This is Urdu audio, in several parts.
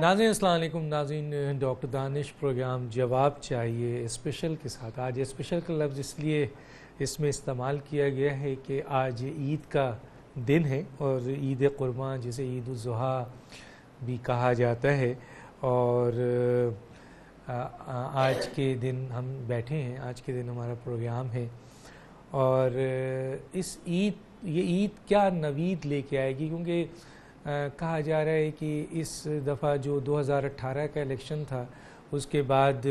ناظرین السلام علیکم. ناظرین ڈاکٹر دانش پروگرام جواب چاہیے اسپیشل کے ساتھ. آج اسپیشل کا لفظ اس لیے اس میں استعمال کیا گیا ہے کہ آج عید کا دن ہے اور عید قربان جسے عید الاضحیٰ بھی کہا جاتا ہے. اور آج کے دن ہم بیٹھے ہیں, آج کے دن ہمارا پروگرام ہے اور یہ عید کیا نوید لے کے آئے گی, کیونکہ کہا جا رہا ہے کہ اس دفعہ جو 2018 کا الیکشن تھا اس کے بعد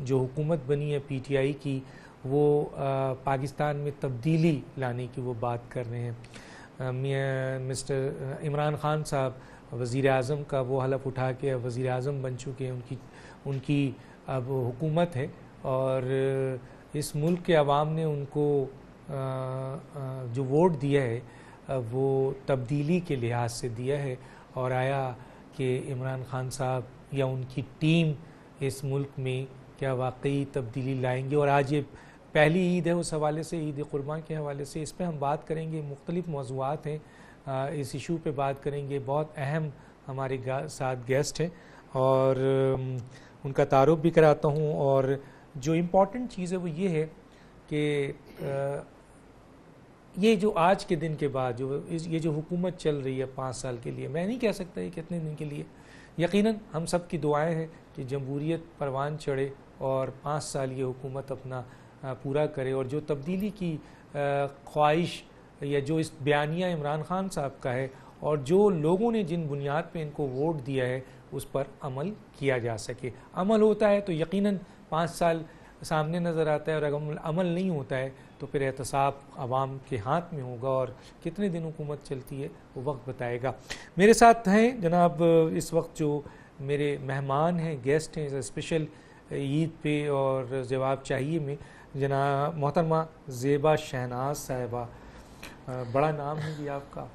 جو حکومت بنی ہے پی ٹی آئی کی, وہ پاکستان میں تبدیلی لانے کی وہ بات کر رہے ہیں. مسٹر عمران خان صاحب وزیر اعظم کا وہ حلف اٹھا کے وزیر اعظم بن چکے ہیں, ان کی اب حکومت ہے اور اس ملک کے عوام نے ان کو جو ووٹ دیا ہے وہ تبدیلی کے لحاظ سے دیا ہے اور آیا کہ عمران خان صاحب یا ان کی ٹیم اس ملک میں کیا واقعی تبدیلی لائیں گے. اور آج یہ پہلی عید ہے اس حوالے سے, عید قربان کے حوالے سے اس پہ ہم بات کریں گے. مختلف موضوعات ہیں, اس ایشو پہ بات کریں گے. بہت اہم ہمارے ساتھ گیسٹ ہیں اور ان کا تعارف بھی کراتا ہوں. اور جو امپورٹنٹ چیز ہے وہ یہ ہے کہ یہ جو آج کے دن کے بعد یہ جو حکومت چل رہی ہے 5 سال کے لیے, میں نہیں کہہ سکتا یہ کتنے دن کے لیے, یقیناً ہم سب کی دعائیں ہیں کہ جمہوریت پروان چڑھے اور 5 سال یہ حکومت اپنا پورا کرے. اور جو تبدیلی کی خواہش یا جو اس بیانیہ عمران خان صاحب کا ہے اور جو لوگوں نے جن بنیاد پہ ان کو ووٹ دیا ہے اس پر عمل کیا جا سکے. عمل ہوتا ہے تو یقیناً 5 سال سامنے نظر آتا ہے, اور اگر عمل نہیں ہوتا ہے تو پھر احتساب عوام کے ہاتھ میں ہوگا, اور کتنے دن حکومت چلتی ہے وہ وقت بتائے گا. میرے ساتھ ہیں جناب اس وقت جو میرے مہمان ہیں, گیسٹ ہیں اسپیشل عید پہ اور جواب چاہیے میں, جناب محترمہ زیبا شہناز صاحبہ. بڑا نام ہے جی آپ کا,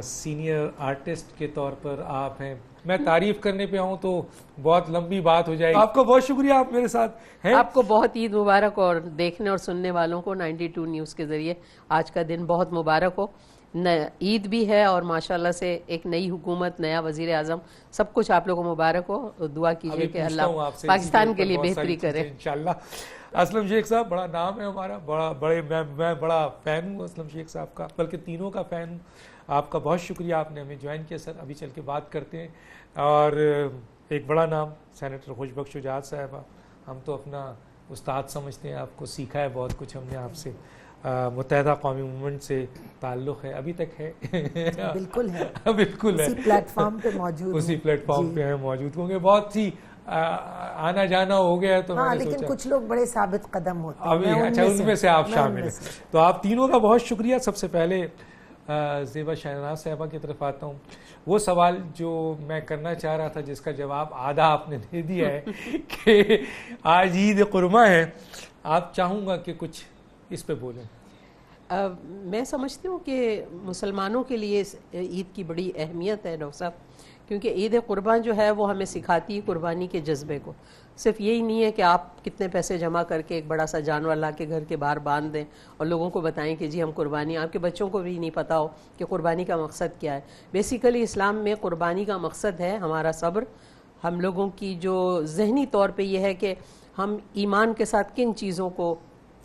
سینئر آرٹسٹ کے طور پر آپ ہیں. میں تعریف کرنے پہ آؤں تو بہت لمبی بات ہو جائے گی. آپ کا بہت شکریہ, آپ میرے ساتھ ہیں. آپ کو بہت عید مبارک, اور دیکھنے اور سننے والوں کو 92 نیوز کے ذریعے آج کا دن بہت مبارک ہو. عید بھی ہے اور ماشاءاللہ سے ایک نئی حکومت, نیا وزیر اعظم, سب کچھ آپ لوگوں کو مبارک ہو. دعا کیجئے کہ اللہ پاکستان کے لیے بہتری کرے انشاءاللہ. اسلم شیخ صاحب, بڑا نام ہے ہمارا, میں بڑا فین ہوں اسلم شیخ صاحب کا, بلکہ تینوں کا فین ہوں. آپ کا بہت شکریہ, آپ نے ہمیں جوائن کیا. سر ابھی چل کے بات کرتے ہیں. اور ایک بڑا نام سینیٹر خوش بخش شجاعت صاحبہ, ہم تو اپنا استاد سمجھتے ہیں, آپ کو سیکھا ہے بہت کچھ ہم نے آپ سے. متحدہ قومی موومنٹ سے تعلق ہے, ابھی تک ہے. بالکل ہے, بالکل ہے, اسی پلیٹ فارم پہ موجود, اسی پلیٹ فارم پہ ہیں موجود ہوں گے. بہت سی آنا جانا ہو گیا تو میں نے سوچا لیکن کچھ لوگ بڑے ثابت قدم ہوتے ہیں. ابھی اچھا, ان میں سے آپ شامل ہیں. تو آپ تینوں کا بہت شکریہ. سب سے پہلے زیبا شہناز صاحبہ کی طرف آتا ہوں. وہ سوال جو میں کرنا چاہ رہا تھا جس کا جواب آدھا آپ نے دے دیا ہے کہ آج عید قرباں ہے, آپ چاہوں گا کہ کچھ اس پہ بولیں. میں سمجھتی ہوں کہ مسلمانوں کے لیے عید کی بڑی اہمیت ہے ڈاکٹر صاحب, کیونکہ عید قربان جو ہے وہ ہمیں سکھاتی ہے قربانی کے جذبے کو. صرف یہی نہیں ہے کہ آپ کتنے پیسے جمع کر کے ایک بڑا سا جانور لا کے گھر کے باہر باندھ دیں اور لوگوں کو بتائیں کہ جی ہم قربانی, آپ کے بچوں کو بھی نہیں پتہ ہو کہ قربانی کا مقصد کیا ہے. بیسیکلی اسلام میں قربانی کا مقصد ہے ہمارا صبر. ہم لوگوں کی جو ذہنی طور پہ یہ ہے کہ ہم ایمان کے ساتھ کن چیزوں کو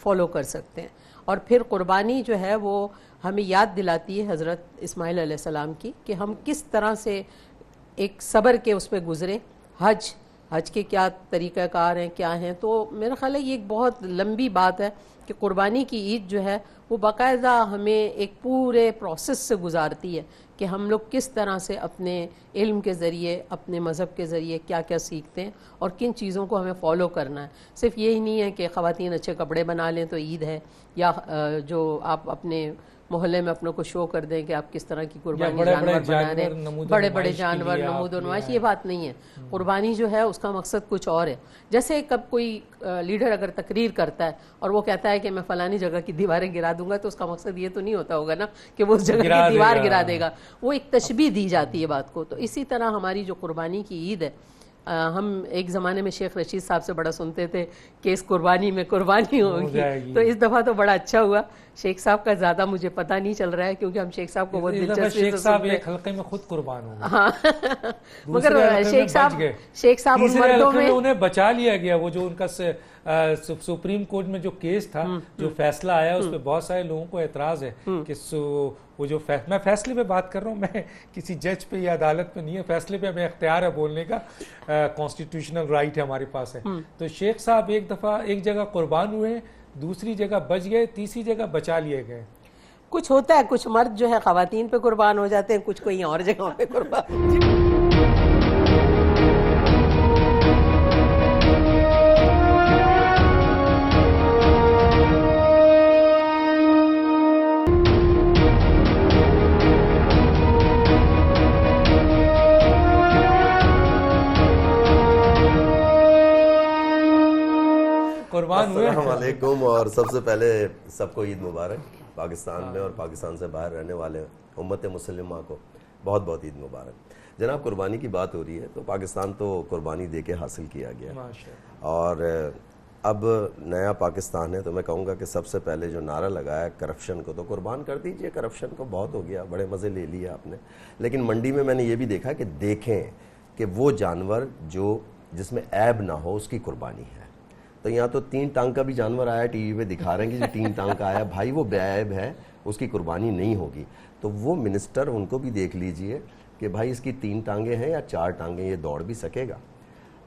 فالو کر سکتے ہیں, اور پھر قربانی جو ہے وہ ہمیں یاد دلاتی ہے حضرت اسماعیل علیہ السلام کی کہ ہم کس طرح سے ایک صبر کے اس پہ گزرے. حج کے کیا طریقہ کار ہیں, کیا ہیں. تو میرا خیال ہے یہ ایک بہت لمبی بات ہے کہ قربانی کی عید جو ہے وہ باقاعدہ ہمیں ایک پورے پروسیس سے گزارتی ہے کہ ہم لوگ کس طرح سے اپنے علم کے ذریعے, اپنے مذہب کے ذریعے کیا کیا سیکھتے ہیں اور کن چیزوں کو ہمیں فالو کرنا ہے. صرف یہی نہیں ہے کہ خواتین اچھے کپڑے بنا لیں تو عید ہے, یا جو آپ اپنے محلے میں اپنوں کو شو کر دیں کہ آپ کس طرح کی قربانی جانور بنا رہے ہیں, بڑے بڑے جانور نمود و نمائش. یہ بات نہیں ہے. قربانی جو ہے اس کا مقصد کچھ اور ہے. جیسے کب کوئی لیڈر اگر تقریر کرتا ہے اور وہ کہتا ہے کہ میں فلانی جگہ کی دیواریں گرا دوں گا, تو اس کا مقصد یہ تو نہیں ہوتا ہوگا نا کہ وہ اس جگہ کی دیوار گرا دے گا, وہ ایک تشبیہ دی جاتی ہے بات کو. تو اسی طرح ہماری جو قربانی کی عید ہے ہم ایک زمانے میں شیخ رشید صاحب سے بڑا سنتے تھے کہ اس قربانی میں قربانی ہوگی, تو اس دفعہ تو بڑا اچھا ہوا. شیخ صاحب کا زیادہ مجھے پتہ نہیں چل رہا ہے کیونکہ ہم شیخ صاحب کو بہت دلچسپی شیخ صاحب ایک حلقے میں خود قربان ہو گئے. ہاں مگر شیخ صاحب ان مردوں میں انہیں بچا لیا گیا. وہ جو ان کا سپریم کورٹ میں جو کیس تھا, جو فیصلہ آیا, اس پہ بہت سارے لوگوں کو اعتراض ہے کہ وہ جو میں فیصلے پہ بات کر رہا ہوں, میں کسی جج پہ یا عدالت پہ نہیں ہے, فیصلے پہ ہمیں اختیار ہے بولنے کا, کانسٹیٹیوشنل رائٹ ہے ہمارے پاس ہے. تو شیخ صاحب ایک دفعہ ایک جگہ قربان ہوئے, دوسری جگہ بچ گئے, تیسری جگہ بچا لیے گئے. کچھ ہوتا ہے, کچھ مرد جو ہے خواتین پہ قربان ہو جاتے ہیں, کچھ کوئی اور جگہوں پہ قربان ہو جاتے ہیں. السلام علیکم. اور سب سے پہلے سب کو عید مبارک. پاکستان میں اور پاکستان سے باہر رہنے والے امت مسلمہ کو بہت بہت عید مبارک. جناب, قربانی کی بات ہو رہی ہے تو پاکستان تو قربانی دے کے حاصل کیا گیا, اور اب نیا پاکستان ہے. تو میں کہوں گا کہ سب سے پہلے جو نعرہ لگایا کرپشن کو, تو قربان کر دیجئے کرپشن کو. بہت ہو گیا, بڑے مزے لے لیے آپ نے. لیکن منڈی میں نے یہ بھی دیکھا کہ دیکھیں کہ وہ جانور جس میں عیب نہ ہو, اس کی قربانی ہے. تو یہاں تو 3 ٹانگ کا بھی جانور آیا, ٹی وی پہ دکھا رہے ہیں کہ جو 3 ٹانگ کا آیا, بھائی وہ بے عیب ہے, اس کی قربانی نہیں ہوگی. تو وہ منسٹر, ان کو بھی دیکھ لیجئے کہ بھائی اس کی 3 ٹانگیں ہیں یا 4 ٹانگیں, یہ دوڑ بھی سکے گا.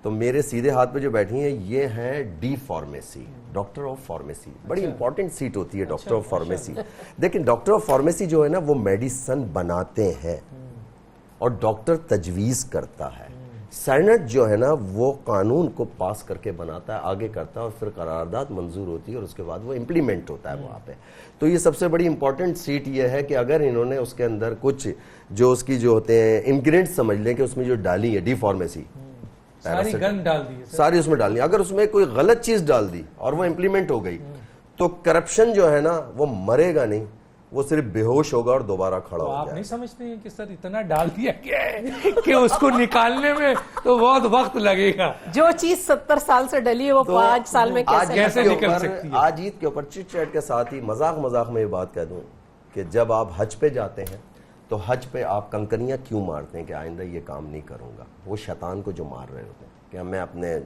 تو میرے سیدھے ہاتھ پہ جو بیٹھی ہیں یہ ہیں D pharmacy, doctor of pharmacy. بڑی امپورٹنٹ سیٹ ہوتی ہے ڈاکٹر آف فارمیسی. دیکھیں ڈاکٹر آف فارمیسی جو ہے نا, وہ میڈیسن بناتے ہیں اور ڈاکٹر تجویز کرتا ہے. سینٹ جو ہے نا وہ قانون کو پاس کر کے بناتا ہے, آگے کرتا ہے, اور پھر قرارداد منظور ہوتی ہے, اور اس کے بعد وہ امپلیمنٹ ہوتا ہے وہاں پہ. تو یہ سب سے بڑی امپورٹنٹ سیٹ یہ ہے کہ اگر انہوں نے اس کے اندر کچھ جو اس کی جو ہوتے ہیں انگریڈینٹ سمجھ لیں کہ اس میں جو ڈالی ہے ڈی فارمیسی, ساری گن ڈال دی, ساری اس میں ڈالنی. اگر اس میں کوئی غلط چیز ڈال دی اور وہ امپلیمنٹ ہو گئی, تو کرپشن جو ہے نا وہ مرے گا نہیں, وہ صرف بے ہوش ہوگا اور دوبارہ کھڑا ہو جائے. آپ نہیں سمجھتے ہیں کہ سر اتنا ڈال دیا گیا ہے کہ اس کو نکالنے میں تو بہت وقت لگے گا. جو چیز 70 سال سے ڈلی ہے وہ 5 سال میں کیسے نکل سکتی ہے. آج عید کے اوپر چٹ چیٹ کے ساتھ ہی مذاق میں یہ بات کہہ دوں کہ جب آپ حج پہ جاتے ہیں تو حج پہ آپ کنکریاں کیوں مارتے ہیں کہ آئندہ یہ کام نہیں کروں گا. وہ شیطان کو جو مار رہے ہوتے ہیں کہ میں اپنے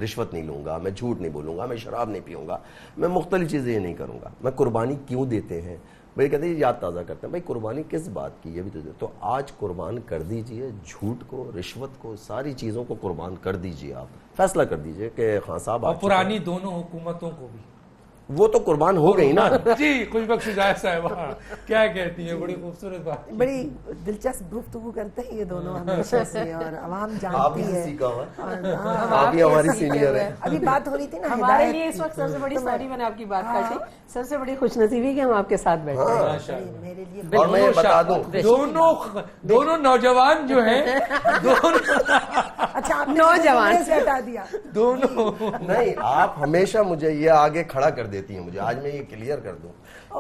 رشوت نہیں لوں گا, میں جھوٹ نہیں بولوں گا, میں شراب نہیں پیوں گا, میں مختلف چیزیں یہ نہیں کروں گا. میں قربانی کیوں دیتے ہیں بھائی, کہتے ہیں یاد تازہ کرتے ہیں, بھائی قربانی کس بات کی, یہ بھی تو آج قربان کر دیجئے جھوٹ کو, رشوت کو, ساری چیزوں کو قربان کر دیجئے. آپ فیصلہ کر دیجئے کہ خان صاحب, اور پرانی دونوں حکومتوں کو بھی وہ تو قربان ہو گئی نا. جی خوش بخش صاحبہ کیا کہتی ہیں, بڑی خوبصورت بات, بڑی دلچسپ گفتگو کرتے ہیں یہ دونوں ہمیشہ سے, اور عوام جانتی ہے. آپ ہی ہماری سینئر ہیں. ابھی بات ہو رہی تھی نا ہمارے لیے اس وقت سب سے بڑی سوری, میں نے آپ کی بات کاٹی, سب سے بڑی خوش نصیبی کہ ہم آپ کے ساتھ بیٹھے ہیں. میرے لیے. اور میں یہ بتا دوں, دونوں نوجوان جو ہیں, اچھا نوجوان سے ہٹا دیا دونوں نہیں, آپ ہمیشہ مجھے یہ آگے کھڑا کر دیتی ہیں. مجھے آج میں یہ کلیئر کر دوں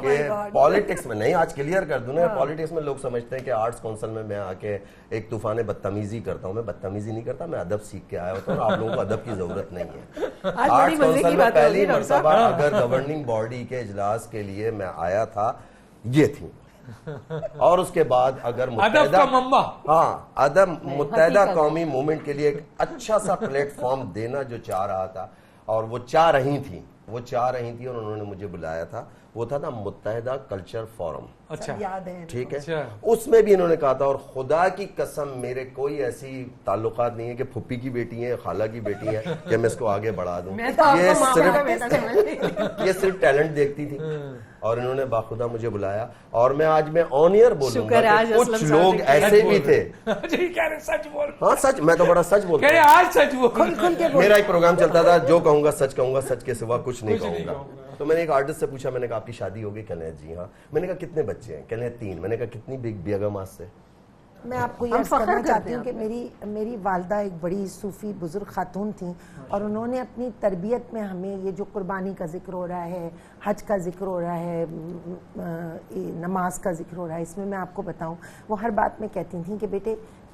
کہ پالیٹکس میں نہیں, آج کلیئر کر دوں نا, پالیٹکس میں لوگ سمجھتے ہیں کہ آرٹس کونسل میں آ کے ایک طوفان بدتمیزی کرتا ہوں. میں بدتمیزی نہیں کرتا, میں ادب سیکھ کے آیا ہوتا ہوں, اور آپ لوگوں کو ادب کی ضرورت نہیں ہے. آرٹس کونسل میں پہلی مرتبہ اگر گورننگ باڈی کے اجلاس کے لیے میں آیا تھا یہ تھی, اور اس کے بعد اگر متحدہ قومی موومنٹ کے لیے ایک اچھا سا پلیٹ فارم دینا جو چاہ رہا تھا, اور وہ چاہ رہی تھی اور انہوں نے مجھے بلایا تھا, وہ تھا نا متحدہ کلچر فورم. اچھا ٹھیک ہے, اس میں بھی انہوں نے کہا تھا, اور خدا کی قسم میرے کوئی ایسی تعلقات نہیں ہے کہ پھپھی کی بیٹی ہے, خالہ کی بیٹی ہے, کہ میں اس کو آگے بڑھا دوں. یہ صرف ٹیلنٹ دیکھتی تھی, اور انہوں نے باخدا مجھے بلایا, اور میں آج میں آن ایئر بولوں گا کہ کچھ لوگ ایسے بھی تھے. ہاں سچ, میں تو بڑا سچ بولتا ہوں. میرا ایک پروگرام چلتا تھا, جو کہوں گا سچ کہوں گا, سچ کے سوا کچھ نہیں کہوں گا. تو میں نے ایک آرٹسٹ سے پوچھا, میں نے کہا آپ کی شادی ہوگی, کہنے جی ہاں. میں نے کہا کتنے بچے ہیں, کہنے 3. میں نے کہا کتنی بیگم آج سے. میں آپ کو یہ کرنا چاہتی ہوں کہ میری والدہ ایک بڑی صوفی بزرگ خاتون تھیں, اور انہوں نے اپنی تربیت میں ہمیں یہ جو قربانی کا ذکر ہو رہا ہے, حج کا ذکر ہو رہا ہے, نماز کا ذکر ہو رہا ہے, اس میں آپ کو بتاؤں, وہ ہر بات میں کہتی تھیں کہ بیٹے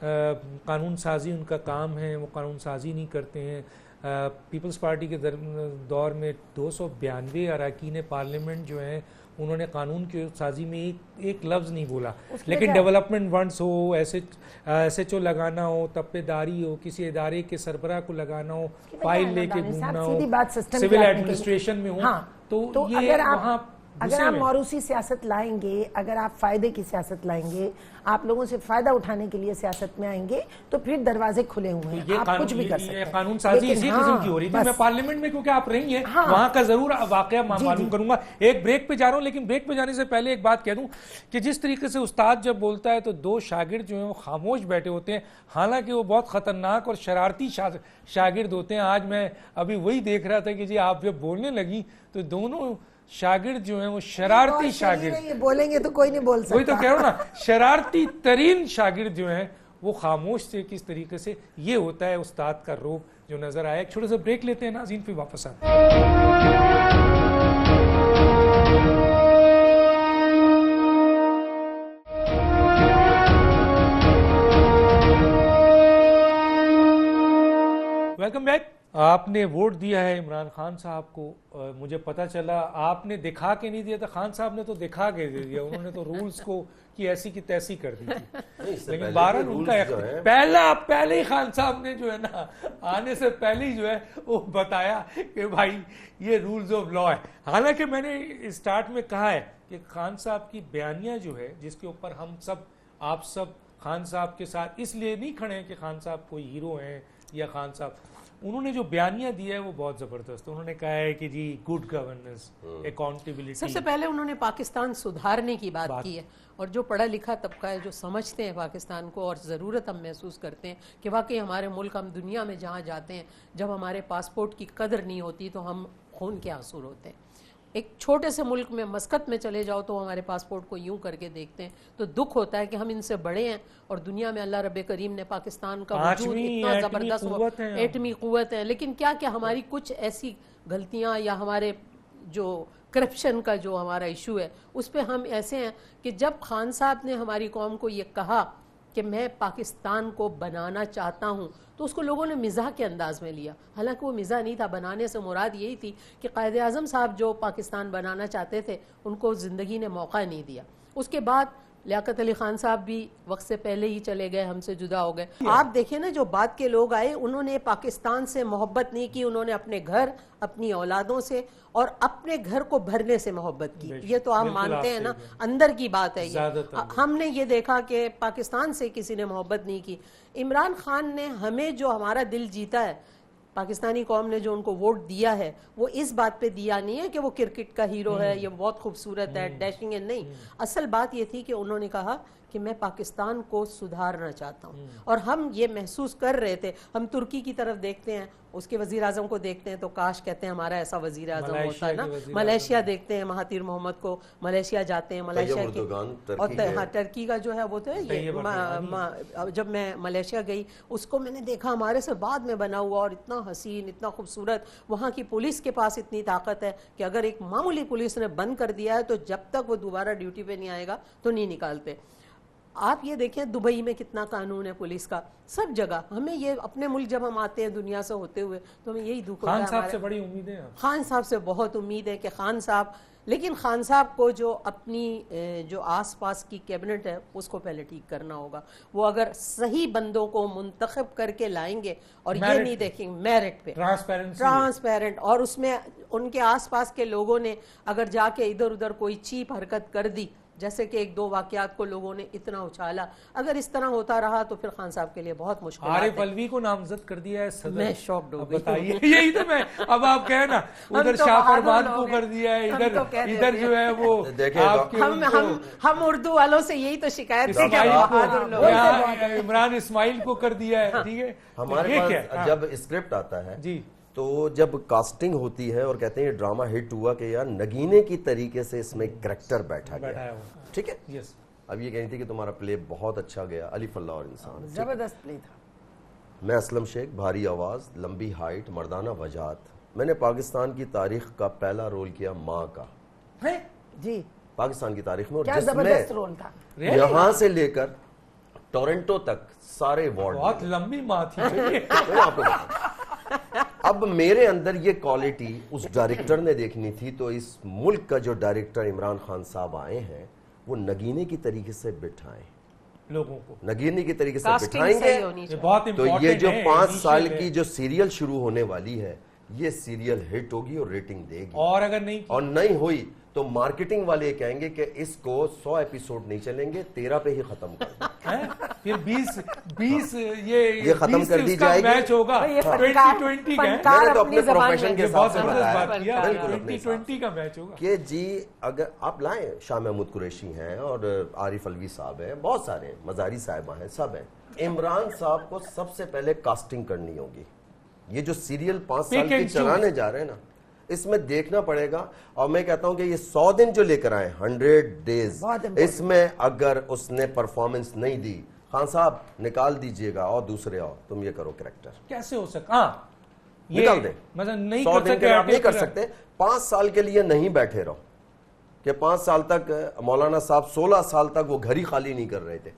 قانون سازی ان کا کام ہے، وہ قانون سازی نہیں کرتے ہیں. پیپلز پارٹی کے دور میں 292 اراکین پارلیمنٹ جو ہیں انہوں نے قانون کی سازی میں ایک لفظ نہیں بولا، لیکن ڈیولپمنٹ فنڈس ہو، ایس ایچ او لگانا ہو، تپے داری ہو، کسی ادارے کے سربراہ کو لگانا ہو، فائل لے کے گھومنا ہو، سول ایڈمنسٹریشن میں ہو، تو یہ وہاں اگر آپ موروثی سیاست لائیں گے، اگر آپ فائدے کی سیاست لائیں گے، آپ لوگوں سے فائدہ اٹھانے کے لیے سیاست میں آئیں گے تو پھر دروازے کھلے ہوئے ہیں، آپ کچھ بھی کر سکتے ہیں. قانون سازی اسی قسم کی ہو رہی تھی. میں پارلیمنٹ میں کیونکہ آپ رہی ہیں وہاں کا ضرور واقعہ معلوم کروں گا. ایک بریک پہ جا رہا ہوں، لیکن بریک پہ جانے سے پہلے ایک بات کہہ دوں کہ جس طریقے سے استاد جب بولتا ہے تو 2 شاگرد جو ہیں وہ خاموش بیٹھے ہوتے ہیں، حالانکہ وہ بہت خطرناک اور شرارتی شاگرد ہوتے ہیں. آج میں ابھی وہی دیکھ رہا تھا کہ جی آپ جب بولنے لگی تو دونوں شاگرد جو ہیں وہ شرارتی شاگرد، بولیں گے تو کوئی نہیں بول سکتا. وہی تو کہہ رہا ہوں نا، شرارتی ترین شاگرد جو ہیں وہ خاموش سے کس طریقے سے. یہ ہوتا ہے استاد کا روب جو نظر آیا. ایک چھوٹا سا بریک لیتے ہیں ناظرین، پھر واپس آتے ہیں. Welcome back. آپ نے ووٹ دیا ہے عمران خان صاحب کو. مجھے پتا چلا آپ نے دکھا کے نہیں دیا تھا، خان صاحب نے تو دکھا کے دے دیا. انہوں نے تو رولز کو کی ایسی کی تیسی کر دی تھی. لیکن بہرحال ان کا پہلے ہی خان صاحب نے جو ہے نا آنے سے پہلے ہی جو ہے وہ بتایا کہ بھائی یہ رولز آف لا ہے. حالانکہ میں نے اسٹارٹ میں کہا ہے کہ خان صاحب کی بیانیہ جو ہے جس کے اوپر ہم سب آپ سب خان صاحب کے ساتھ اس لیے نہیں کھڑے ہیں کہ خان صاحب کوئی ہیرو ہیں یا خان صاحب، انہوں نے جو بیانیہ دیا ہے وہ بہت زبردست. انہوں نے کہا ہے کہ جی گڈ گورننس، اکاؤنٹیبلٹی. سب سے پہلے انہوں نے پاکستان سدھارنے کی بات کی ہے، اور جو پڑھا لکھا طبقہ ہے جو سمجھتے ہیں پاکستان کو اور ضرورت ہم محسوس کرتے ہیں کہ واقعی ہمارے ملک، ہم دنیا میں جہاں جاتے ہیں جب ہمارے پاسپورٹ کی قدر نہیں ہوتی تو ہم خون کے آنسو ہوتے ہیں. ایک چھوٹے سے ملک میں مسقط میں چلے جاؤ تو ہمارے پاسپورٹ کو یوں کر کے دیکھتے ہیں تو دکھ ہوتا ہے کہ ہم ان سے بڑے ہیں، اور دنیا میں اللہ رب کریم نے پاکستان کا وجود اتنا زبردست ایٹمی قوت ہے، لیکن کیا کہ ہماری کچھ ایسی غلطیاں یا ہمارے جو کرپشن کا جو ہمارا ایشو ہے اس پہ ہم ایسے ہیں کہ جب خان صاحب نے ہماری قوم کو یہ کہا کہ میں پاکستان کو بنانا چاہتا ہوں تو اس کو لوگوں نے مزاح کے انداز میں لیا، حالانکہ وہ مزاح نہیں تھا. بنانے سے مراد یہی تھی کہ قائد اعظم صاحب جو پاکستان بنانا چاہتے تھے ان کو زندگی نے موقع نہیں دیا. اس کے بعد لیاقت علی خان صاحب بھی وقت سے پہلے ہی چلے گئے، ہم سے جدا ہو گئے. آپ دیکھیں نا جو بعد کے لوگ آئے انہوں نے پاکستان سے محبت نہیں کی، انہوں نے اپنے گھر، اپنی اولادوں سے اور اپنے گھر کو بھرنے سے محبت کی. یہ تو آپ مانتے ہیں نا، اندر کی بات ہے یہ. ہم نے یہ دیکھا کہ پاکستان سے کسی نے محبت نہیں کی. عمران خان نے ہمیں جو ہمارا دل جیتا ہے، پاکستانی قوم نے جو ان کو ووٹ دیا ہے وہ اس بات پہ دیا نہیں ہے کہ وہ کرکٹ کا ہیرو ہے، یہ بہت خوبصورت ہے، ڈیشنگ ہے، نہیں. اصل بات یہ تھی کہ انہوں نے کہا کہ میں پاکستان کو سدھارنا چاہتا ہوں. اور ہم یہ محسوس کر رہے تھے. ہم ترکی کی طرف دیکھتے ہیں، اس کے وزیر اعظم کو دیکھتے ہیں تو کاش کہتے ہیں ہمارا ایسا وزیر اعظم ہوتا ہے نا. ملیشیا دیکھتے ہیں، مہاتیر محمد کو ملیشیا جاتے ہیں، ملیشیا کی اور ہاں ٹرکی کا جو ہے وہ تو ہے. جب میں ملیشیا گئی اس کو میں نے دیکھا ہمارے سے بعد میں بنا ہوا اور اتنا حسین، اتنا خوبصورت. وہاں کی پولیس کے پاس اتنی طاقت ہے کہ اگر ایک معمولی پولیس نے بند کر دیا ہے تو جب تک وہ دوبارہ ڈیوٹی پہ نہیں آئے گا تو نہیں نکالتے. آپ یہ دیکھیں دبئی میں کتنا قانون ہے پولیس کا، سب جگہ. ہمیں یہ اپنے ملک جب ہم آتے ہیں دنیا سے ہوتے ہوئے تو ہمیں یہی دکھ ہوتا ہے. خان صاحب سے بڑی امید ہے، خان صاحب سے بہت امید ہے کہ خان صاحب، لیکن خان صاحب کو جو اپنی جو آس پاس کی کیبنٹ ہے اس کو پہلے ٹھیک کرنا ہوگا. وہ اگر صحیح بندوں کو منتخب کر کے لائیں گے اور یہ نہیں دیکھیں گے میرٹ پہ، ٹرانسپیرنٹ، اور اس میں ان کے آس پاس کے لوگوں نے اگر جا کے ادھر ادھر کوئی چیپ حرکت کر دی، جیسے کہ 1-2 واقعات کو لوگوں نے اتنا اچھالا، اگر اس طرح ہوتا رہا تو پھر خان صاحب کے لیے بہت مشکل ہے. عارف الوی کو نامزد کر دیا ہے صدر. میں شاکڈ ہو گئی. بتائیے یہی تو میں اب آپ کہیں نا، ادھر شاہ فرمان کو کر دیا ہے، ادھر جو ہے وہ ہم اردو والوں سے یہی تو شکایت تھی کہ عمران اسماعیل کو کر دیا ہے. ٹھیک ہے، ہمارے پاس جب اسکرپٹ آتا ہے جی تو جب کاسٹنگ ہوتی ہے اور کہتے ہیں یہ ڈرامہ ہٹ ہوا کہ یار نگینے کی طریقے سے اس میں کریکٹر بیٹھا گیا، ٹھیک ہے. اب یہ کہنی تھی کہ تمہارا پلے بہت اچھا گیا، الف اللہ اور انسان زبردست پلے تھا. میں اسلم شیخ، بھاری آواز، لمبی ہائٹ، مردانہ وجاہت. میں نے پاکستان کی تاریخ کا پہلا رول کیا ماں کا جی، پاکستان کی تاریخ میں، اور کیا زبردست رول تھا. یہاں سے لے کر ٹورنٹو تک سارے وارڈ. بہت لمبی ماں تھی. میں آپ کو بتاؤں, اب میرے اندر یہ کوالٹی اس ڈائریکٹر نے دیکھنی تھی, تو اس ملک کا جو ڈائریکٹر عمران خان صاحب آئے ہیں وہ نگینے کی طریقے سے بٹھائیں لوگوں کو, نگینے کی طریقے سے بٹھائیں گے بہت تو یہ جو 5 سال کی جو سیریل شروع ہونے والی ہے یہ سیریل ہٹ ہوگی اور ریٹنگ دے گی. اور اگر نہیں ہوئی تو مارکیٹنگ والے کہیں گے کہ اس کو 100 ایپیسوڈ نہیں چلیں گے, 13 پہ ہی ختم کر دیں, پھر 20 یہ ختم کر دی جائے گی. میچ ہوگا 2020 کا, میں نے تو اپنے پروفیشن کے حساب سے بتایا 2020 کا میچ ہوگا کہ جی اگر آپ لائیں, شاہ محمود قریشی ہیں اور عارف الوی صاحب ہیں, بہت سارے ہیں, مزاری صاحبہ ہیں, سب ہیں. عمران صاحب کو سب سے پہلے کاسٹنگ کرنی ہوگی. یہ جو سیریل 5 سال کی چلانے جا رہے ہیں نا, اس میں دیکھنا پڑے گا. اور میں کہتا ہوں کہ یہ 100 دن جو لے کر آئے 100 ڈیز, اس میں اگر اس نے پرفارمنس نہیں دی, خان صاحب نکال دیجئے گا اور دوسرے اور تم یہ کرو کریکٹر. کیسے ہو سکتا, نکال دیں. مطلب 100 دن کے آپ نہیں کر سکتے. 5 سال کے لیے نہیں بیٹھے رہو کہ 5 سال تک مولانا صاحب 16 سال تک وہ گھر ہی خالی نہیں کر رہے تھے.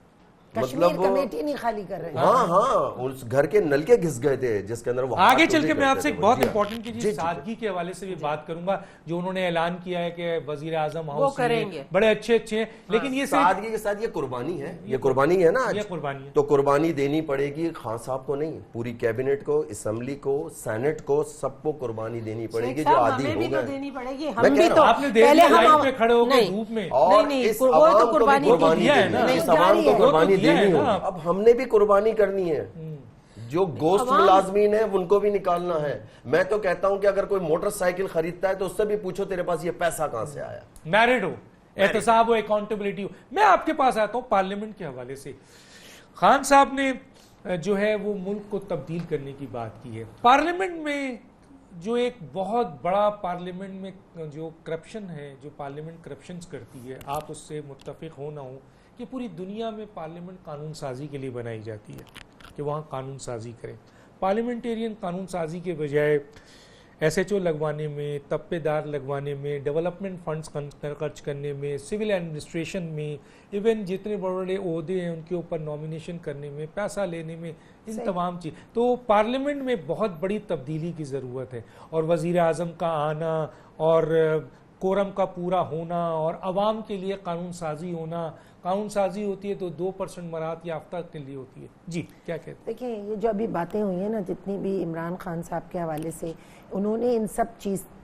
کشمیر کمیٹی نہیں خالی کر رہے. ہاں اس گھر کے نلکے گھس گئے تھے جس کے اندر وہ. آگے چل کے میں آپ سے ایک بہت امپورٹنٹ چیز سادگی کے حوالے سے بھی بات کروں گا, جو انہوں نے اعلان کیا ہے کہ وزیر اعظم ہاؤس میں بڑے اچھے ہیں, لیکن یہ سادگی کے ساتھ یہ قربانی ہے, یہ قربانی ہے نا, یہ قربانی ہے. تو قربانی دینی پڑے گی خان صاحب کو نہیں, پوری کیبنٹ کو, اسمبلی کو, سینٹ کو, سب کو قربانی دینی پڑے گی جو عادی ہو گئے. ہم بھی تو آپ نے پہلے ہم پہ کھڑے ہو کے دھوپ میں, اور اس عوام کو قربانی دینی, اس عوام کو قربانی دینی ہو. اب ہم نے بھی قربانی کرنی ہے, جو گوشت ملازمین ہیں ان کو بھی نکالنا ہے. میں تو کہتا ہوں کہ اگر کوئی موٹر سائیکل خریدتا ہے تو اس سے بھی پوچھو تیرے پاس یہ پیسہ کہاں سے آیا. میرڈ ہو, احتساب ہو, اکاؤنٹیبلٹی ہو. میں آپ کے پاس آتا ہوں پارلیمنٹ کے حوالے سے. خان صاحب نے جو ہے وہ ملک کو تبدیل کرنے کی بات کی ہے. پارلیمنٹ میں جو ایک بہت بڑا پارلیمنٹ میں جو کرپشن ہے, جو پارلیمنٹ کرپشنز کرتی ہے, آپ اس سے متفق ہو نہ ہو کہ پوری دنیا میں پارلیمنٹ قانون سازی کے لیے بنائی جاتی ہے کہ وہاں قانون سازی کریں. پارلیمنٹیرین قانون سازی کے بجائے ایس ایچ او لگوانے میں, تپے دار لگوانے میں, ڈیولپمنٹ فنڈز خرچ کرنے میں, سول ایڈمنسٹریشن میں, ایون جتنے بڑے بڑے عہدے ہیں ان کے اوپر نامینیشن کرنے میں, پیسہ لینے میں, ان تمام چیز. تو پارلیمنٹ میں بہت بڑی تبدیلی کی ضرورت ہے, اور وزیر اعظم کا آنا اور کورم کا پورا ہونا اور عوام کے لیے قانون سازی ہونا. قانون سازی ہوتی ہے تو 2% مراعات یافتہ کے لیے ہوتی ہے. جی کیا کہتے ہیں؟ دیکھیں یہ جو ابھی باتیں ہوئی ہیں نا, جتنی بھی عمران خان صاحب کے حوالے سے, انہوں نے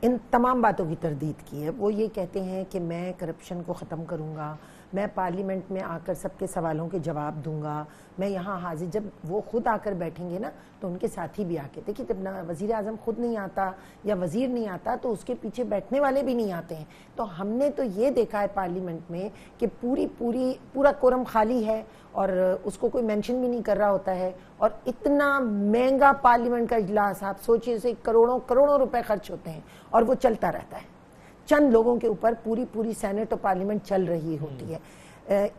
ان تمام باتوں کی تردید کی ہے. وہ یہ کہتے ہیں کہ میں کرپشن کو ختم کروں گا, میں پارلیمنٹ میں آ کر سب کے سوالوں کے جواب دوں گا, میں یہاں حاضر. جب وہ خود آ کر بیٹھیں گے نا تو ان کے ساتھی بھی آ کے, دیکھیے جب وزیر اعظم خود نہیں آتا یا وزیر نہیں آتا تو اس کے پیچھے بیٹھنے والے بھی نہیں آتے ہیں. تو ہم نے تو یہ دیکھا ہے پارلیمنٹ میں کہ پورا کورم خالی ہے اور اس کو کوئی مینشن بھی نہیں کر رہا ہوتا ہے, اور اتنا مہنگا پارلیمنٹ کا اجلاس, آپ سوچئے اسے کروڑوں روپے خرچ ہوتے ہیں اور وہ چلتا رہتا ہے. چند لوگوں کے اوپر پوری سینٹ اور پارلیمنٹ چل رہی ہوتی ہے.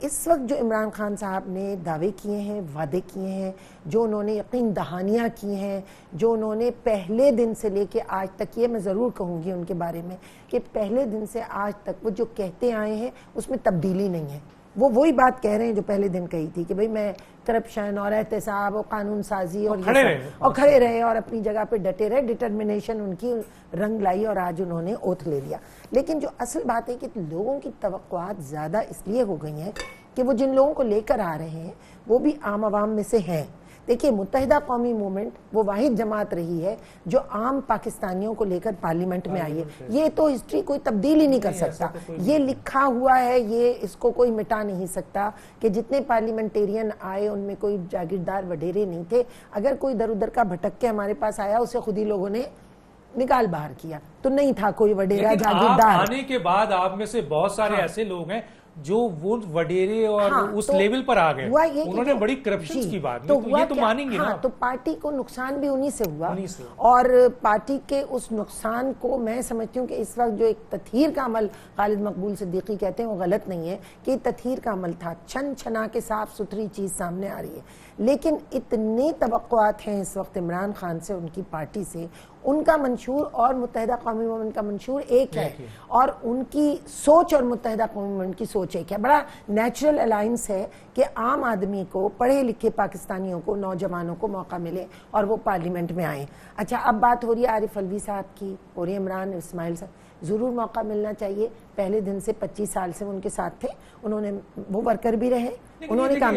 اس وقت جو عمران خان صاحب نے دعوے کیے ہیں, وعدے کیے ہیں, جو انہوں نے یقین دہانیاں کی ہیں, جو انہوں نے پہلے دن سے لے کے آج تک, یہ میں ضرور کہوں گی ان کے بارے میں کہ پہلے دن سے آج تک وہ جو کہتے آئے ہیں اس میں تبدیلی نہیں ہے. وہ وہی بات کہہ رہے ہیں جو پہلے دن کہی تھی کہ بھئی میں کرپشن اور احتساب اور قانون سازی اور کھڑے رہے اور اپنی جگہ پہ ڈٹے رہے. ڈٹرمنیشن ان کی رنگ لائی اور آج انہوں نے اوتھ لے لیا. لیکن جو اصل بات ہے کہ لوگوں کی توقعات زیادہ اس لیے ہو گئی ہیں کہ وہ جن لوگوں کو لے کر آ رہے ہیں وہ بھی عام عوام میں سے ہیں. دیکھیے متحدہ قومی موومنٹ وہ واحد جماعت رہی ہے جو عام پاکستانیوں کو لے کر پارلیمنٹ میں آئی ہے. یہ تو ہسٹری کوئی تبدیل ہی نہیں کر سکتا, یہ لکھا ہوا ہے, یہ اس کو کوئی مٹا نہیں سکتا کہ جتنے پارلیمنٹیرین آئے ان میں کوئی جاگیردار وڈیرے نہیں تھے. اگر کوئی در ادھر کا بھٹک کے ہمارے پاس آیا اسے خود ہی لوگوں نے نکال باہر کیا, تو نہیں تھا کوئی وڈیرا جاگیردار. آنے کے بعد آپ میں سے بہت سارے ایسے لوگ ہیں جو وہ وڈیرے اور اس لیول پر آ گئے, انہوں نے بڑی کرپشنز کی بات نہیں, تو یہ تو مانیں گے نا. تو پارٹی کو نقصان بھی انہی سے ہوا, اور پارٹی کے اس نقصان کو میں سمجھتی ہوں کہ اس وقت جو ایک تطہیر کا عمل خالد مقبول صدیقی کہتے ہیں وہ غلط نہیں ہے کہ تطہیر کا عمل تھا. چھنا کے صاف ستھری چیز سامنے آ رہی ہے, لیکن اتنے توقعات ہیں اس وقت عمران خان سے, ان کی پارٹی سے, ان کا منشور اور متحدہ قومی مومنٹ کا منشور ایک ہے اور ان کی سوچ اور متحدہ قومی مومنٹ کی سوچ ایک ہے. بڑا نیچرل الائنس ہے کہ عام آدمی کو, پڑھے لکھے پاکستانیوں کو, نوجوانوں کو موقع ملے اور وہ پارلیمنٹ میں آئیں. اچھا اب بات ہو رہی ہے عارف علوی صاحب کی, ہو رہی ہے عمران اسماعیل صاحب, ضرور موقع ملنا چاہیے. پہلے دن سے 25 سال سے ان کے ساتھ تھے, انہوں نے وہ ورکر بھی رہے, انہوں نے کام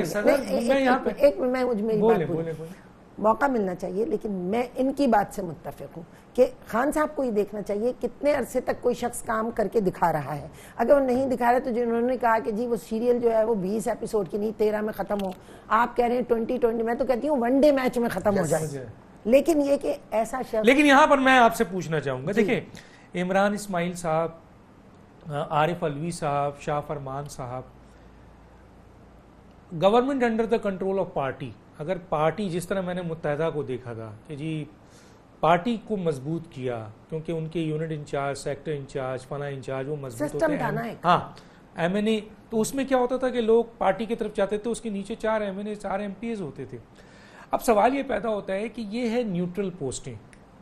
موقع ملنا چاہیے. لیکن میں ان کی بات سے متفق ہوں کہ خان صاحب کو یہ دیکھنا چاہیے کتنے عرصے تک کوئی شخص کام کر کے دکھا رہا ہے. اگر وہ نہیں دکھا رہا تو جنہوں نے کہا کہ جی وہ سیریل جو ہے وہ 20 ایپیسوڈ کی نہیں 13 میں ختم ہو, آپ کہہ رہے ہیں 2020, میں تو کہتی ہوں 1 ڈے میچ میں ختم ہو جائے. لیکن یہ کہ ایسا شخص, لیکن یہاں پر میں آپ سے پوچھنا چاہوں گا, دیکھیں عمران اسماعیل صاحب, عارف علوی صاحب, شاہ فرمان صاحب, government under the control of party. اگر پارٹی جس طرح میں نے متحدہ کو دیکھا تھا کہ جی پارٹی کو مضبوط کیا کیونکہ ان کے یونٹ انچارج, سیکٹر انچارج, فلاں انچارج وہ مضبوط ہوتے ہیں, ہاں ایم این اے, تو اس میں کیا ہوتا تھا کہ لوگ پارٹی کی طرف جاتے تھے, اس کے نیچے 4 ایم این اے 4 ایم پی ایز ہوتے تھے. اب سوال یہ پیدا ہوتا ہے کہ یہ ہے نیوٹرل پوسٹیں,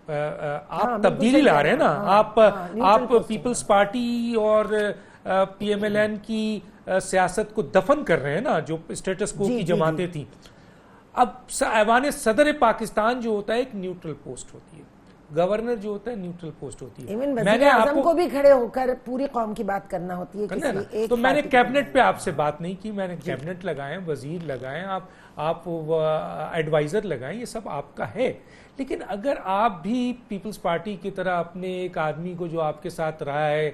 آپ تبدیلی لا رہے ہیں نا, آپ پیپلز پارٹی اور پی ایم ایل این کی سیاست کو دفن کر رہے ہیں نا, جو اسٹیٹس کو کی جماعتیں تھیں. اب ایوان صدر پاکستان جو ہوتا ہے ایک نیوٹرل پوسٹ ہوتی ہے, گورنر جو ہوتا ہے نیوٹرل پوسٹ ہوتی ہے. میں نے اعظم کو بھی کھڑے ہو کر پوری قوم کی بات کرنا ہوتی ہے, تو میں نے کیبنٹ پہ آپ سے بات نہیں کی, میں نے کیبنٹ لگائیں, وزیر لگائیں, آپ ایڈوائزر لگائیں, یہ سب آپ کا ہے. لیکن اگر آپ بھی پیپلز پارٹی کی طرح اپنے ایک آدمی کو جو آپ کے ساتھ رہا ہے,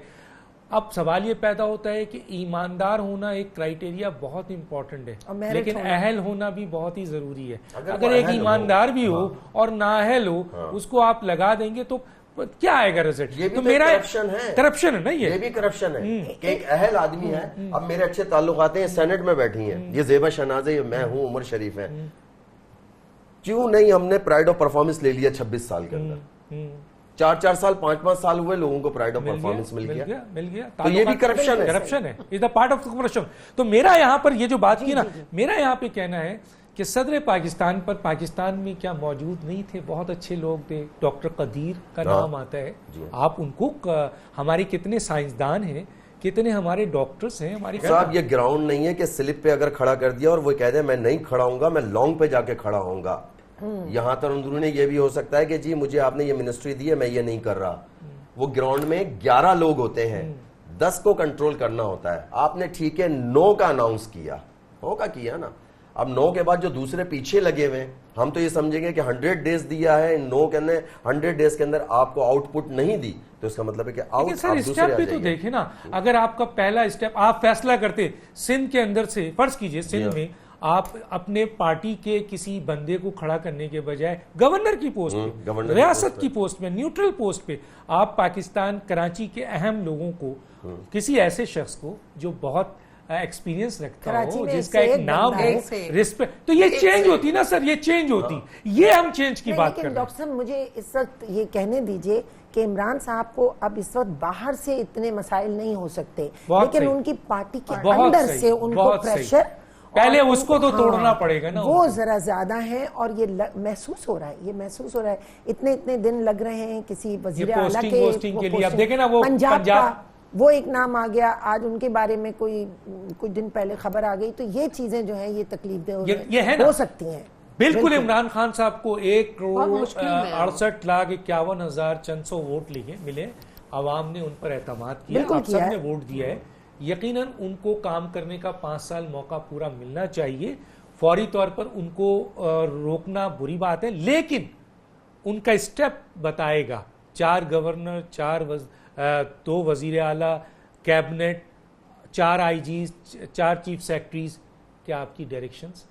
اب سوال یہ پیدا ہوتا ہے کہ ایماندار ہونا ایک کرائیٹیریا بہت امپورٹنٹ ہے, لیکن اہل ہونا بھی بہت ہی ضروری ہے. اگر ایک ایماندار بھی ہو اور نااہل ہو, اس کو آپ لگا دیں گے تو کیا آئے گا رزلٹ؟ یہ بھی میرا کرپشن ہے نا, یہ بھی کرپشن ہے کہ ایک اہل آدمی ہے. اب میرے اچھے تعلقات ہیں, سینٹ میں بیٹھی ہیں, یہ زیبا شہنازے, میں ہوں, عمر شریف ہیں, کیوں نہیں ہم نے پرائیڈ آف پرفارمنس لے لیا 26 سال کے اندر, 4 سال 5 سال ہوئے لوگوں کو پرائیڈ آف پرفارمنس مل گیا. تو یہ بھی کرپشن ہے, از دا پارٹ آف کرپشن. تو میرا یہاں پر یہ جو بات کی نا, میرا یہاں پہ کہنا ہے کہ صدر پاکستان پر پاکستان میں کیا موجود نہیں تھے, بہت اچھے لوگ تھے. ڈاکٹر قدیر کا نام آتا ہے, آپ ان کو, ہمارے کتنے سائنسدان ہیں, کتنے ہمارے ڈاکٹرز ہیں ہماری. صاحب یہ گراؤنڈ نہیں ہے کہ سلپ پہ اگر کھڑا کر دیا اور وہ کہہ دے میں نہیں کھڑا ہوں گا, میں لانگ پہ جا کے کھڑا ہوں گا. یہاں تر اندرونی یہ بھی ہو سکتا ہے کہ جی مجھے آپ نے یہ منسٹری دی ہے, میں یہ نہیں کر رہا. وہ گراؤنڈ میں 11 لوگ ہوتے ہیں, 10 کو کنٹرول کرنا ہوتا ہے. آپ نے ٹھیک ہے 9 کا اناؤنس کیا, ہوگا کیا نا, اب 9 کے بعد جو دوسرے پیچھے لگے ہوئے, ہم تو یہ سمجھیں گے کہ 100 ڈیز دیا ہے, 9 کے اندر 100 ڈیز کے اندر آپ کو آؤٹ پٹ نہیں دی, تو اس کا مطلب ہے کہ آؤٹ سر اسٹیپ بھی تو دیکھیں نا. اگر آپ کا پہلا اسٹیپ آپ فیصلہ کرتے سندھ کے اندر سے, فرض کیجئے سندھ میں آپ اپنے پارٹی کے کسی بندے کو کھڑا کرنے کے بجائے گورنر کی پوسٹ پہ, ریاست کی پوسٹ میں, نیوٹرل پوسٹ پہ آپ پاکستان کراچی کے اہم لوگوں کو, کسی ایسے شخص کو جو بہت ایکسپیرینس رکھتا ہو, جس کا ایک نام ہو, رسپیکٹ, تو یہ چینج ہوتی نا سر, یہ چینج ہوتی. یہ ہم چینج کی بات کر رہے ہیں. ڈاکٹر صاحب مجھے اس وقت یہ کہنے دیجئے کہ عمران صاحب کو اب اس وقت باہر سے اتنے مسائل نہیں ہو سکتے, لیکن ان کی پارٹی کے اندر سے ان کو پریشر, پہلے اس کو تو توڑنا پڑے گا نا, وہ ذرا زیادہ ہیں. اور یہ محسوس ہو رہا ہے, یہ محسوس ہو رہا ہے, اتنے دن لگ رہے ہیں کسی وزیر اعلیٰ کے لیے. اب دیکھیں نا وہ پنجاب کا وہ ایک نام آ گیا, آج ان کے بارے میں کچھ دن پہلے خبر آ گئی. تو یہ چیزیں جو ہیں یہ تکلیف دہ ہو سکتی ہیں. بالکل عمران خان صاحب کو 1,68,51,000 چند سو ووٹ ملے, عوام نے ان پر اعتماد کیا, آپ سب نے ووٹ دیا ہے. یقیناً ان کو کام کرنے کا 5 سال موقع پورا ملنا چاہیے. فوری طور پر ان کو روکنا بری بات ہے, لیکن ان کا اسٹیپ بتائے گا. 4 گورنر, 2 وزیر اعلیٰ, کیبنٹ, 4 آئی جیز, 4 چیف سیکرٹریز, کیا آپ کی ڈائریکشنز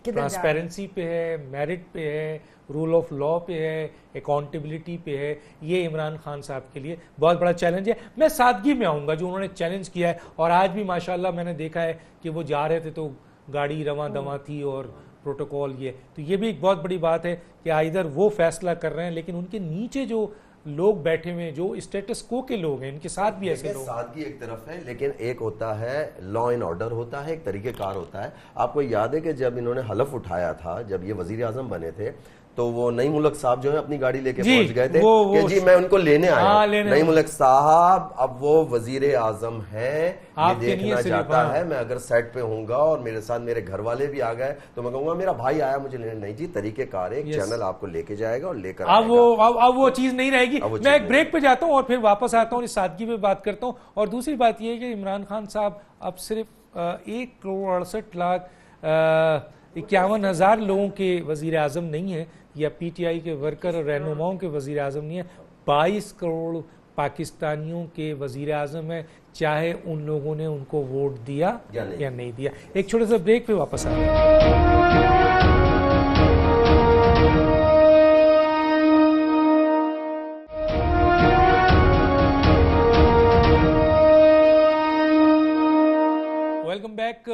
ٹرانسپیرنسی پہ ہے, میرٹ پہ ہے, رول آف لا پہ ہے, اکاؤنٹیبلٹی پہ ہے. یہ عمران خان صاحب کے لیے بہت بڑا چیلنج ہے. میں سادگی میں آؤں گا, جو انہوں نے چیلنج کیا ہے, اور آج بھی ماشاءاللہ میں نے دیکھا ہے کہ وہ جا رہے تھے تو گاڑی رواں دواں تھی اور پروٹوکول یہ, تو یہ بھی ایک بہت بڑی بات ہے کہ ادھر وہ فیصلہ کر رہے ہیں, لیکن ان کے نیچے جو لوگ بیٹھے ہوئے جو اسٹیٹس کو کے لوگ ہیں, ان کے ساتھ بھی ایسے لوگ. سادگی ایک طرف ہے, لیکن ایک ہوتا ہے لا اینڈ آرڈر ہوتا ہے, ایک طریقہ کار ہوتا ہے. آپ کو یاد ہے کہ جب انہوں نے حلف اٹھایا تھا, جب یہ وزیر اعظم بنے تھے, تو وہ نئی ملک صاحب جو ہے اپنی گاڑی لے کے جی، پہنچ گئے تھے وہ کہ جی میں ان کو لینے آیا ہاں، ہوں. لینے نئی ملک صاحب اب وہ وزیر اعظم ہیں, یہ آپ کے لیے دیکھنا صرف چاہتا ہاں. ہے میں اگر سیٹ پہ ہوں گا اور میرے ساتھ میرے گھر والے بھی آ گئے تو میں کہوں گا میرا بھائی آیا مجھے لینے. نہیں جی, طریقہ کار ہے, ایک چینل آپ کو لے کے جائے گا اور لے کر آئے گا. اب وہ چیز نہیں رہے گی. میں ایک بریک پہ جاتا ہوں اور پھر واپس آتا ہوں, اس سادگی پہ بات کرتا ہوں. اور دوسری بات یہ ہے کہ عمران خان صاحب اب صرف 1,68,51,000 لوگوں کے وزیر اعظم نہیں ہیں, یا پی ٹی آئی کے ورکر اور رہنماؤں کے وزیر اعظم نہیں ہیں, 22 کروڑ پاکستانیوں کے وزیر اعظم ہیں, چاہے ان لوگوں نے ان کو ووٹ دیا یا نہیں دیا. ایک چھوٹے سا بریک پہ واپس آتے ہیں. Welcome back.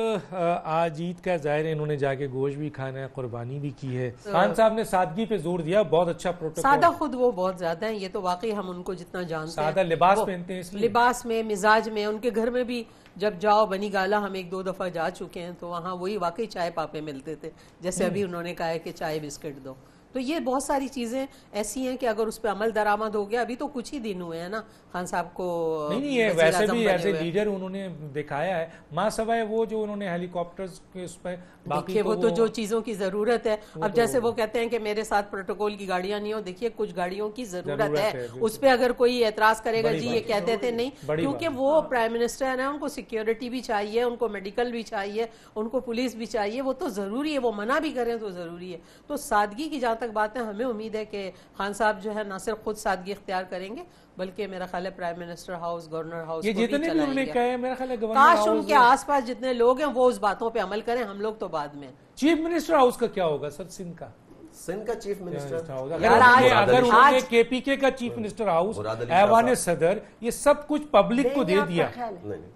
آج عید کا ظاہر ہے انہوں نے جا کے گوشت بھی کھانا ہے, قربانی بھی کی ہے. خان صاحب نے سادگی پہ زور دیا, بہت اچھا پروٹوکول. سادہ خود وہ بہت زیادہ ہیں, یہ تو واقعی ہم ان کو جتنا جانتے ہیں. سادہ لباس پہنتے ہیں, اس لیے لباس میں, مزاج میں. ان کے گھر میں بھی جب جاؤ, بنی گالا ہم 1-2 دفعہ جا چکے ہیں, تو وہاں وہی واقعی چائے پاپے ملتے تھے, جیسے ابھی انہوں نے کہا ہے کہ چائے بسکٹ دو. تو یہ بہت ساری چیزیں ایسی ہیں کہ اگر اس پہ عمل درآمد ہو گیا, ابھی تو کچھ ہی دن ہوئے ہیں نا خان صاحب کو نہیں ہے, ویسے بھی ایسے لیڈر انہوں نے دکھایا ہے, ماں سوائے وہ جو انہوں نے ہیلی کاپٹرز کے اس پہ, دیکھیے وہ تو جو چیزوں کی ضرورت ہے. اب جیسے وہ کہتے ہیں کہ میرے ساتھ پروٹوکول کی گاڑیاں نہیں ہو, دیکھیے کچھ گاڑیوں کی ضرورت ہے, اس پہ اگر کوئی اعتراض کرے گا جی یہ کہتے تھے نہیں, کیونکہ وہ پرائم منسٹر ہیں, ان کو سیکیورٹی بھی چاہیے, ان کو میڈیکل بھی چاہیے, ان کو پولیس بھی چاہیے, وہ تو ضروری ہے, وہ منع بھی کریں تو ضروری ہے. تو سادگی کی جہاں تک بات ہے, ہمیں امید ہے کہ خان صاحب جو ہے نہ صرف خود سادگی اختیار کریں گے, بلکہ میرا خیال ہے prime minister house, governor house یہ جتنے بھی انہوں نے کہا ہے, میرا خیال ہے گورنر کاش ان کے آس پاس جتنے لوگ ہیں وہ اس باتوں پہ عمل کریں, ہم لوگ تو بعد میں. چیف منسٹر ہاؤس کا کیا ہوگا سر, سندھ کا؟ سندھ کا چیف منسٹر اگر انہوں نے کے پی کے کا چیف منسٹر ہاؤس, ایوان صدر, یہ سب کچھ پبلک کو دے دیا,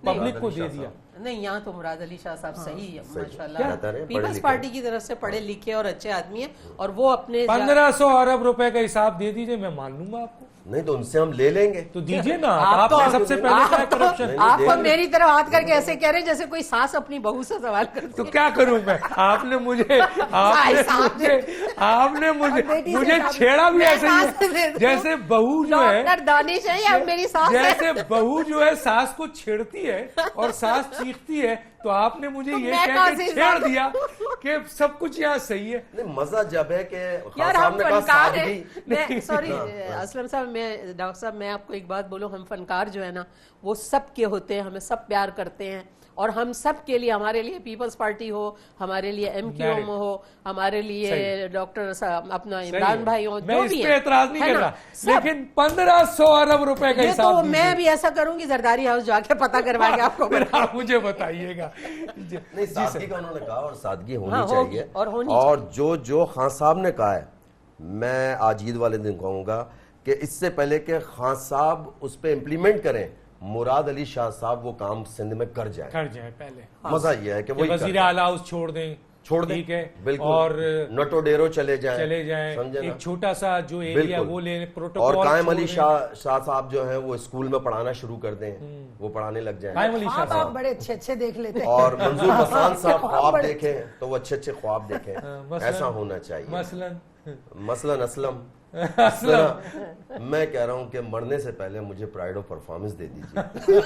پبلک کو دے دیا. نہیں, یہاں تو مراد علی شاہ صاحب صحیح ہے ماشاءاللہ, پیپلز پارٹی کی طرف سے پڑھے لکھے اور اچھے آدمی ہیں, اور وہ اپنے 1500 ارب روپے کا حساب دے دیجئے, میں مان لوں گا آپ کو. نہیں تو ان سے ہم لے لیں گے تو دیجئے نا, آپ نے سب سے پہلے کہا کرپشن. آپ کو میری طرف ہاتھ کر کے ایسے کہہ رہے ہیں جیسے کوئی ساس اپنی بہو سے سوال کرتی ہے. تو کیا کروں میں, آپ نے مجھے چھیڑا بھی ایسے ہی, جیسے بہو جو ہے, دانش ہے یا میری ساس ہے, جیسے بہو جو ہے ساس کو چھیڑتی ہے اور ساس چیختی ہے, تو آپ نے مجھے یہ کہہ کے چھیڑ دیا کہ سب کچھ یہاں صحیح ہے. نہیں, مزہ جب ہے کہ یار ہم فنکار ہیں. سوری اسلم صاحب, ڈاکٹر صاحب میں آپ کو ایک بات بولوں, ہم فنکار جو ہے نا وہ سب کے ہوتے ہیں, ہمیں سب پیار کرتے ہیں, اور ہم سب کے لیے, ہمارے لیے پیپلز پارٹی ہو, ہمارے لیے ایم کیو ایم ہو, ہمارے لیے ڈاکٹر اپنا عمران بھائی ہو, میں اس پہ اعتراض نہیں کر رہا, لیکن 1500 ارب روپے کا حساب تو میں بھی ایسا کروں گی, زرداری ہاؤس جا کے پتہ کروا کے آپ کو مجھے بتائیے گا. نہیں, سادگی کا انہوں نے کہا, اور سادگی ہونی چاہیے, اور جو خان صاحب نے کہا ہے, میں آج عید والے دن کہوں گا کہ اس سے پہلے کہ خان صاحب اس پہ امپلیمنٹ کریں, مراد علی شاہ صاحب وہ کام سندھ میں کر جائیں پہلے. مزہ یہ ہے کہ وہ وزیر اعلیٰ ہاؤس چھوڑ دیں, ٹھیک ہے, اور نٹو ڈیرو چلے جائیں, ایک چھوٹا سا جو ایریا وہ لیں, پروٹوکول. اور قائم علی شاہ صاحب جو ہیں وہ اسکول میں پڑھانا شروع کر دیں, وہ پڑھانے لگ جائیں. قائم علی شاہ صاحب بڑے اچھے دیکھ لیتے ہیں, اور منظور حسان صاحب خواب دیکھیں تو وہ اچھے خواب دیکھیں, ایسا ہونا چاہیے. مثلاً اسلم, میں کہہ رہا ہوں کہ مرنے سے پہلے مجھے پرائیڈ آف پرفارمنس دے دیجیے,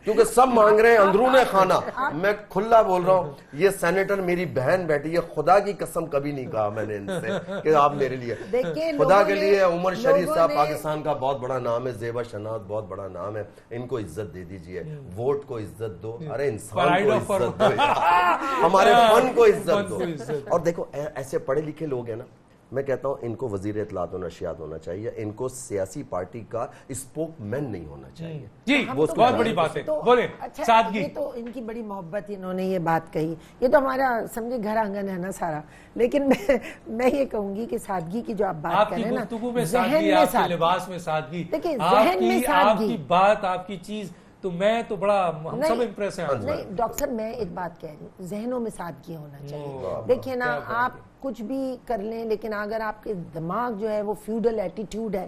کیونکہ سب مانگ رہے ہیں اندرون خانہ. میں کھلا بول رہا ہوں, یہ سینیٹر میری بہن بیٹھی ہے, خدا کی قسم کبھی نہیں کہا میں نے ان سے کہ آپ میرے لیے, خدا کے لیے. عمر شریف صاحب پاکستان کا بہت بڑا نام ہے, زیبا شناز بہت بڑا نام ہے, ان کو عزت دے دیجیے, ووٹ کو عزت دو, ارے انسان کو عزت دو, ہمارے فن کو عزت دو. اور دیکھو ایسے پڑھے لکھے لوگ ہیں نا, میں کہتا ہوں ان کو وزیر اطلاعات و نشریات ہونا چاہیے, ان کو سیاسی پارٹی کا اسپوک مین نہیں ہونا چاہیے. جی بہت بڑی بات ہے, بولے سادگی. تو ان کی بڑی محبت, انہوں نے یہ بات کہی, یہ تو ہمارا سمجھے گھر آنگن ہے نا سارا, لیکن میں یہ کہوں گی کہ سادگی کی جو آپ بات کر رہے ہیں نا, گفتگو میں سادگی, آپ کے لباس میں سادگی, دیکھیں ذہن میں سادگی, آپ کی بات, آپ کی چیز, تو میں تو بڑا, ہم سب امپریس ہیں. نہیں ڈاکٹر صاحب, میں ایک بات کہہ رہی ہوں, ذہنوں میں سادگی ہونا چاہیے. دیکھیں نا, آپ کچھ بھی کر لیں, لیکن اگر آپ کے دماغ جو ہے وہ فیوڈل ایٹیٹیوڈ ہے,